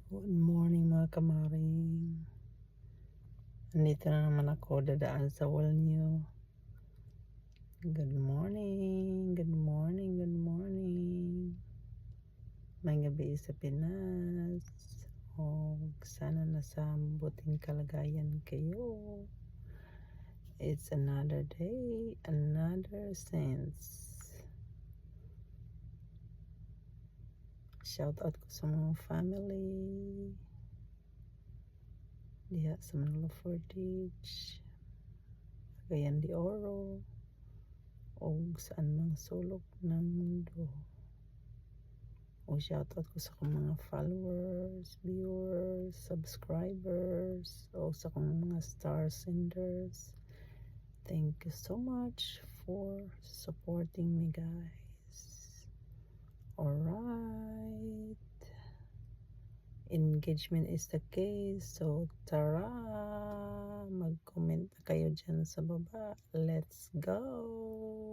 Good morning mga kamaring. Nandito na naman ako dadaan sa wall niyo. Good morning, good morning, good morning. May gabi sa Pinas. Sana nasa mabuting kalagayan kayo. It's another day, another sense. Shout out ko sa mga family diha sa Manila Fortich, Cagayan de Oro, o saan mang sulok ng mundo. O shout out ko sa akong mga followers, viewers, subscribers, o sa akong mga star senders. Thank you so much for supporting me, guys. Alright, engagement is the case, so tara, mag-comment na kayo dyan sa baba. Let's go!